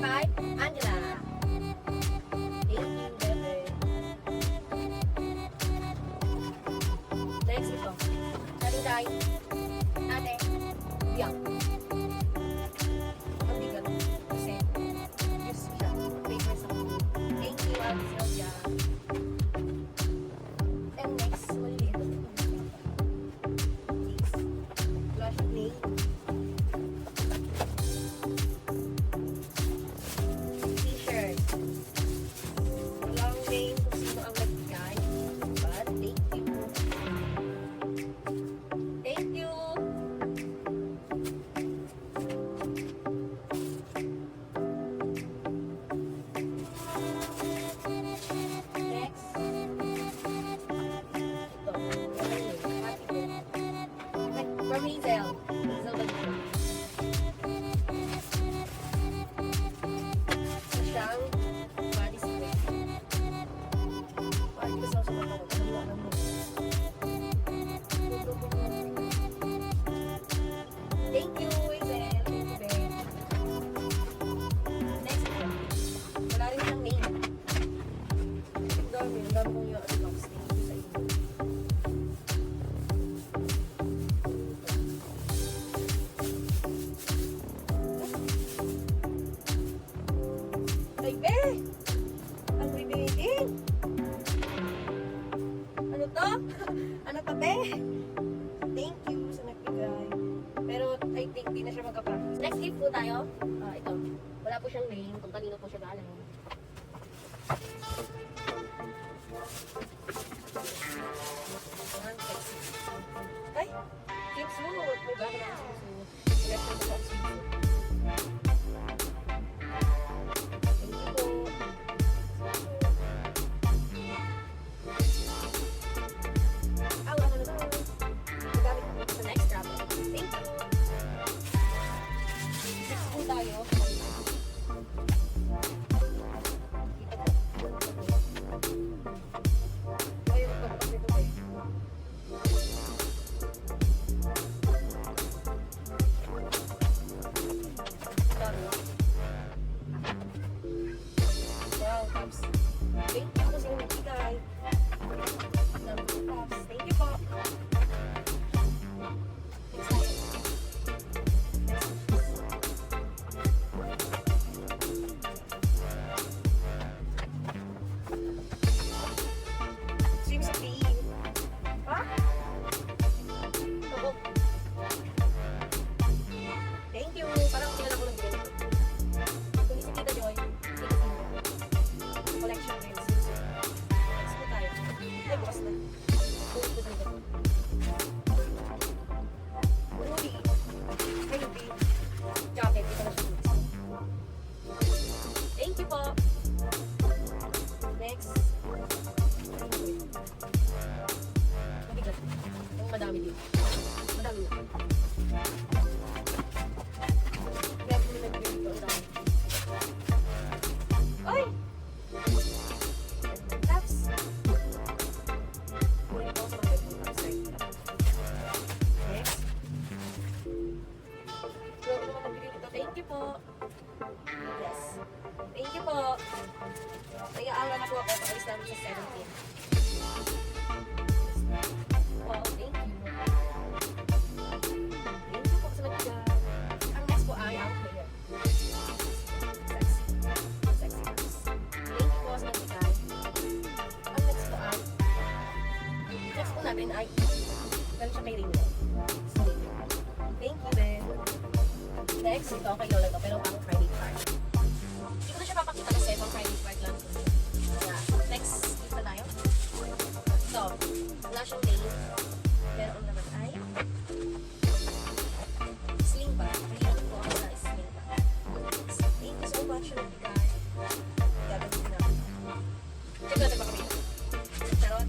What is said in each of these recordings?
kay Angela. Thank you, bebe. Next ito. Galing kay Ate Biang. Ang bigat. Kasi, use siya. Paper sa mga. Thank you, Ate Sylvia. And next, mali ito. Wala siyang name. T-shirt. Walang name kung sino ang nagbigay. But, thank you. Thank you. Next. Ito. Happy birthday. From Hazel. Hazel Bagyo. Ito siyang body spray. Bakit gusto ko sa mga tao? Naliwanan mo. Thank you, Hazel. Thank you, babe. Next. Wala rin siyang name. Ang dami kong yung box. Thank you sa inyo. Ay, be! Ang ribeting! Ano to? Ano to, be? Thank you sa nagbigay. Pero I think di na siya magka-practice. Next gift po tayo. Ito. Wala po siyang name kung kanino po siya galing. Ay! Keep smooth! May bago na ako smooth. Electric box smooth. Thank you po. Wala ka na daw. Magamit ko sa next travel. Thank you. Next po tayo. Ayaw magpapag nito kayo. Sorry. Wow, Pops. Thank you po sa inyong nagbigay. Pops, thank you po. Next tayo. Next. Swim sa PE. Ha? Ito. Thank you. Parang kilala ko lang din. Kung si Tita Joy, Tita Tino. Collection rin. Next po tayo. Ay, bukas na. Ulit po talaga. Uli. Ay, hindi. Jacket. Ito na siya. Thank you po. Next. Mabigat. Yung madami din. Madami na. Grabe mo nagbigay dito. Ang dami. Ay! Taps! Kunin ko sa mga taps. Next. Grabe naman nagbigay dito. Thank you po. Yes. Thank you po. Nag-aaral na po ako. Pag-alis namin sa 17. Wow, thank you. Thank you po sa nagbigay. Ang next po ay ang hair. Sexy. Sexy girls. Thank you po sa nagbigay. Ang next po ay next po natin ay ganun siya kay Ringo. Thank you din. Next, ito kay Lola to, pero pang private part. Hindi ko na siya papakita kasi pang private part lang. Yeah. Next, dito tayo. So, wala siyang name. Pero ang naman ay sling pa. Mahilig ko ako sa sling pa. Thank you so much sa nagbigay. Gagawin ko na. Check natin ba kami? Charot.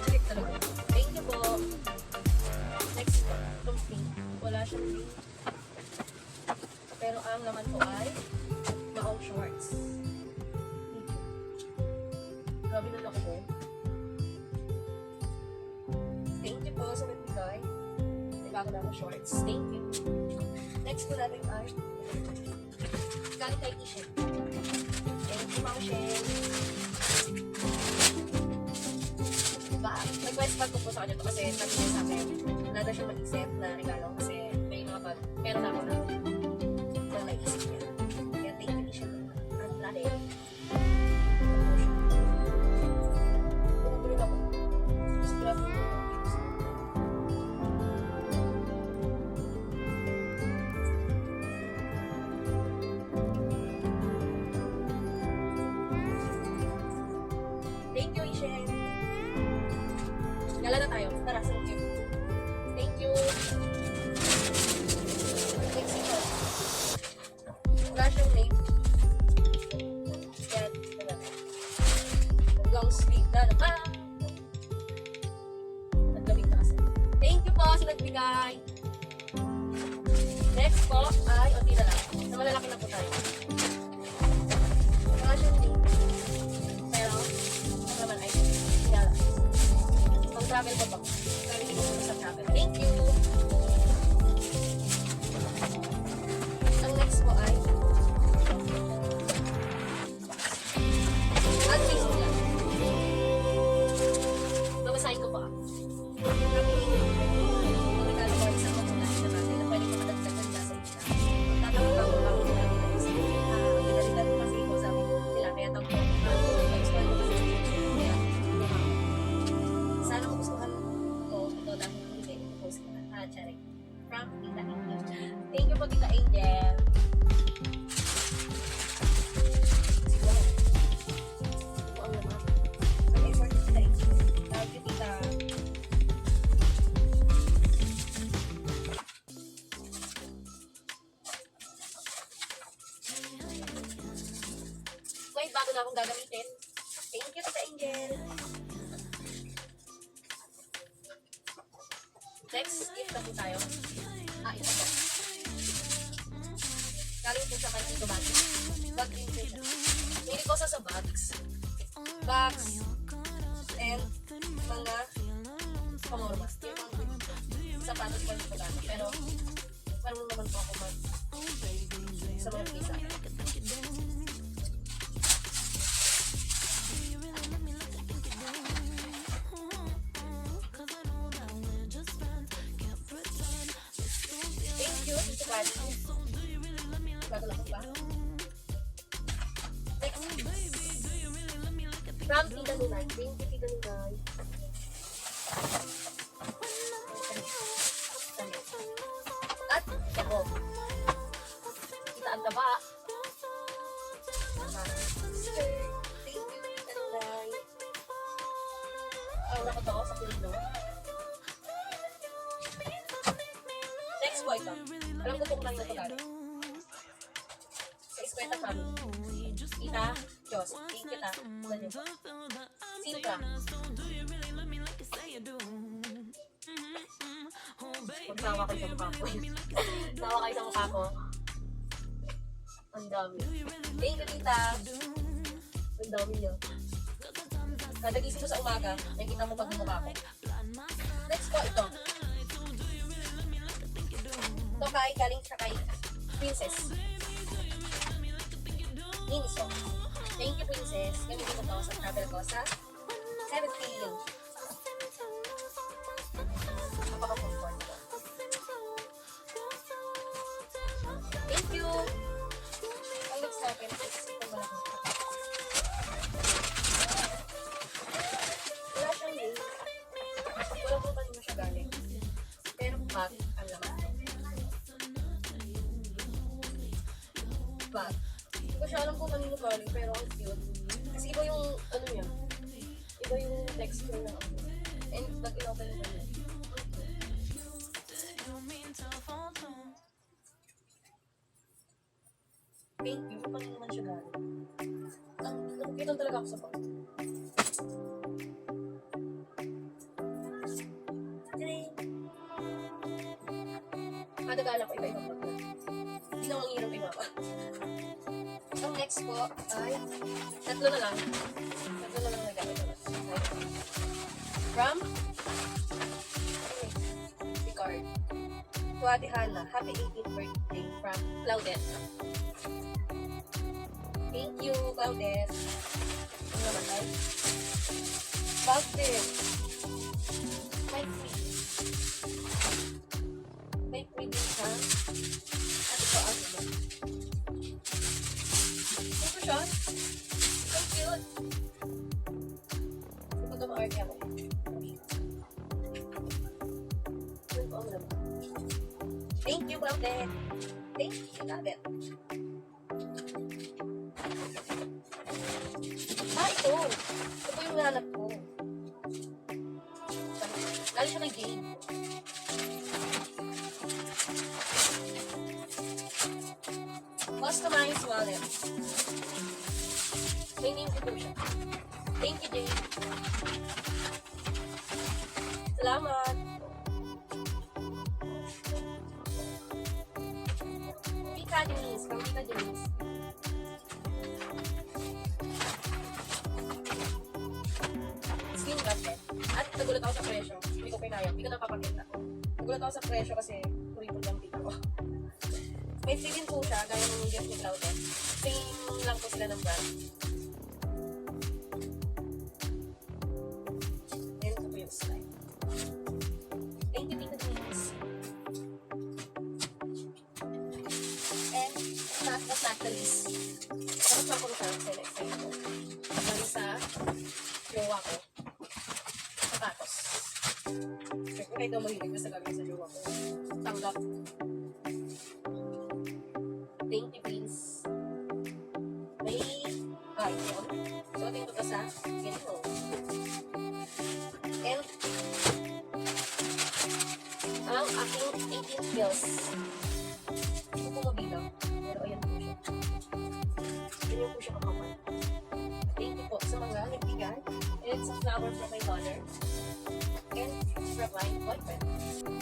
Check talaga. Thank you po. Next ito. Itong pink. Wala siyang name. Pero ang naman po ay maong shorts. Grabe na laki ko. Thank you po sa nagbigay. May bago na akong shorts. Thank you. Next po natin ay galing kay Ishen. Thank you, Ma'am Shen. Request pag po sa kanya to kasi sabi niya sa akin, wala na siya mag-isip na regalo kasi may mga bag. Meron ako na naisip niya. Kaya thank you, Ishen. Ang lade. Bumubulin ako. Mas grabe yung thank you, Ishen. Gala na tayo. Tara, thank you. Thank you. Next ito. Wala siyang name. Yan. Long sleeve na. Naglamig na kasi. Thank you po sa nagbigay. Next po ay, unti na lang. Sa malalaki na po tayo. Wala siyang name. Pero, ano naman ay, yan. Travel ko ba? Travel ko sa travel. Thank you! Ang next ko ay Mae Semilla. Babasahin ko pa. Ang regalo ko ay isang magulang na natin na pwede makadagdagan na sa ina. Tatawag ako lang nila kasi ginalitan ko kasi ito sabi nila kaya tawag ko sana kung gusto ka post ito dahil hindi kayo post ka na. Charing. From Tita Angel. Thank you po, Tita Angel. Ito ang laman. Ang effort ni Tita Angel. Thank you, Tita. Wait, bago na akong gagamitin. Thank you, Tita Angel. Next, gift na po tayo. Ito po. Galing po sa kanyang ito bags. Bag din po siya. Hindi ko sa bags. Bags. And mga pamorma. Sapatos pa rin po gano. Pero, parang naman po ako mag sa mga pisa. Bago lang ba? Next. From Tita Nunay. Thank you, Tita Nunay. At ako. Kita ang taba. Thank you, Tita Nunay. Ang nako to sa kulit, no? Next po ito. Alam ko kung lang ito galing. Eskweta kami. Tita, Diyos. Thank you, ta. Sintra. Magsawa kayo sa mukha ko. Sawa kayo sa mukha ko. Ang dami. Thank you, Tita. Ang dami niyo. Kada gising mo sa umaga, nakikita mo pag mukha ko. Next po, ito. Ito galing siya kay Princess. Miniso. Thank you, Princess. Gamitin ko ito sa travel ko sa 17. Napaka-comfort ko. Thank you. Ang next natin is itong malaki. Wala siyang name. Wala po kanina siya galing. Pero bag ang laman. Bag. Hindi ko siya alam kung kanino galing, pero ang cute. Kasi iba yung, ano niya, iba yung texture na ako. And pag in-open ko niya. Thank you. Kung kanino naman siya galing. Nakukitan talaga ako sa bag. Kada gala ko iba-ibang bag na. Hindi lang ang hirap ibaba. Ang next po ay tatlo na lang nagkakita. From Picard. To Ate Hannah, happy 18th birthday from Claudette. Clouded. Ano naman ay? Clouded. May free. May free din siya. At ito ang ito. Ito siya. So cute. Ito ito ma-arte ako. Ito ang naman. Thank you, Clouded. Thank you, love it. Ito. Ito yung nanap ko. Lalo siya ng game. Customized wallet. May name ko siya. Thank you, Jane. Salamat. Tita Denise. From Tita Denise. Slim bracelet. At nagulat ako sa presyo. Hindi ko pinayang. Hindi ko napapakita. Nagulat ako sa presyo kasi kuripot lang tita ko. May free din po siya, gaya ng gift ni Clouded. Same lang po sila ng brand. Ayan, ito po yung slide. Thank you, Tita Denise. And, last but not the least, tapos lang po siya, select ko. Galing sa jowa ko. Sapatos. Siyempre, kahit daw mahilig, basta galing sa jowa ko. Tanggap. Thank you, Vince. May iPhone. So, ating ito sa ganito. And, ang aking 18 bills. Hindi ko mabilang. Pero ayan po siya. Ganyan po siya kakapal. Thank you po sa mga nagbigay. And it's a flower from my daughter. And from my boyfriend.